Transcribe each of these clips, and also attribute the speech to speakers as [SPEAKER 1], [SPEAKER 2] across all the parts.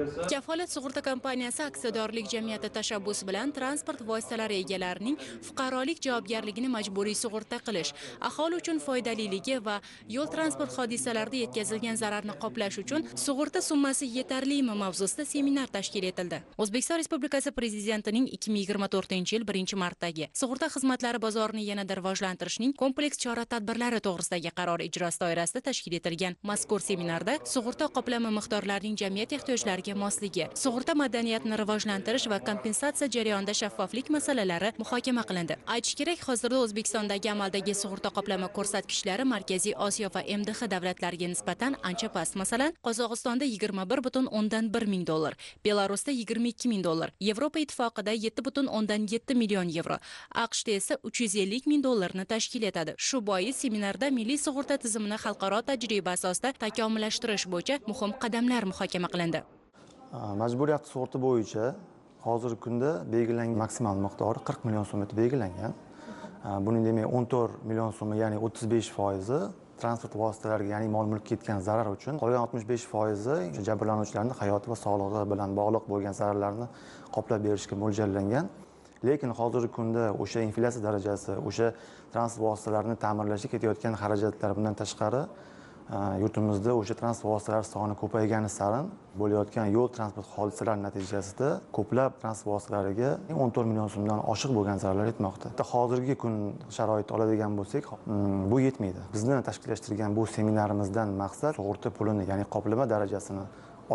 [SPEAKER 1] Kafolat sug'urta kompaniyasi aksiyadorlik jamiyati tashabbusi bilan transport vositalari egalarining fuqarolik javobgarligini majburiy sug'urta qilish, aholi uchun foydaliligi va yo'l transport hodisalarida yetkazilgan zararni qoplash uchun sug'urta summasi yetarlimi mavzusida seminar tashkil etildi. O'zbekiston Respublikasi Prezidentining 2024-yil 1-martdagi sug'urta xizmatlari bozorini yanada rivojlantirishning kompleks chora-tadbirlari to'g'risidagi qaror ijrosi doirasida tashkil etilgan mazkur seminarda sug'urta qoplami miqdorlarining jamiyat ehtiyojlariga mosligi, sug'urta madaniyatini rivojlantirish va kompensatsiya jarayonida shaffoflik masalalari muhokama qilindi. Aytish kerak, hozirda O'zbekistondagi amaldagi sug'urta qoplama ko'rsatkichlari Markaziy Osiyo va MDH davlatlariga nisbatan ancha past. Masalan, Qozog'istonda 21,1 ming dollar, Belarusda 22 ming dollar, Yevropa Ittifoqida 7,7 million yevro, AQShda esa 350 ming dollarni tashkil etadi. Shu bois seminarda milliy sug'urta tizimini xalqaro tajriba asosida takomillashtirish bo'yicha muhim qadamlar muhokama qilindi.
[SPEAKER 2] Majburiyat sug'urta bo'yicha hozirgi kunda belgilangan maksimal miqdori 40 million so'm etib belgilangan. Buning demak 14 million so'm, ya'ni 35% transport vositalariga, ya'ni mol-mulkka ketgan zarar uchun, qolgan 65% jabrlanuvchilarning hayoti va sog'lig'i bilan bog'liq bo'lgan zararlarni qoplab berishga mo'ljallangan. Lekin hozirgi kunda o'sha inflyatsiya darajasi, o'sha transport vositalarini ta'mirlashga ketayotgan xarajatlar bundan tashqari yurtimizda o'sha transport vositalari soni ko'paygani sarin bo'layotgan yo'l transport hodisalari natijasida ko'plab transport vositalariga 14 million so'mdan oshiq bo'lgan zararlar yetmoqda. Hozirgi kun sharoiti oladigan bo'lsak, bu yetmaydi. Bizni tashkillashtirgan bu seminarimizdan maqsad sug'urta pulini, ya'ni qoplama darajasini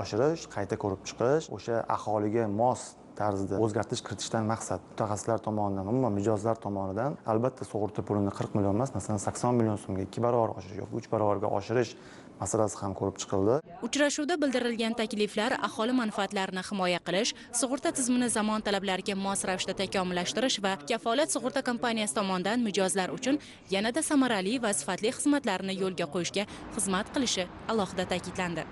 [SPEAKER 2] oshirish, qayta ko'rib chiqish, o'sha aholiga mos tarzda o'zgartirish kiritishdan maqsad. Mutaxassislar tomonidan, umuman mijozlar tomonidan albatta sug'urta pulini 40 million emas, masalan 80 million so'mga 2 barobar oshirish yoki 3 barobarga oshirish masalasi ham ko'rib chiqildi.
[SPEAKER 1] Uchrashuvda bildirilgan takliflar aholi manfaatlarini himoya qilish, sug'urta tizimini zamon talablariga mos ravishda takomillashtirish va kafolat sug'urta kompaniyasi tomonidan mijozlar uchun yanada samarali va sifatli xizmatlarni yo'lga qo'yishga xizmat qilishi alohida ta'kidlandi.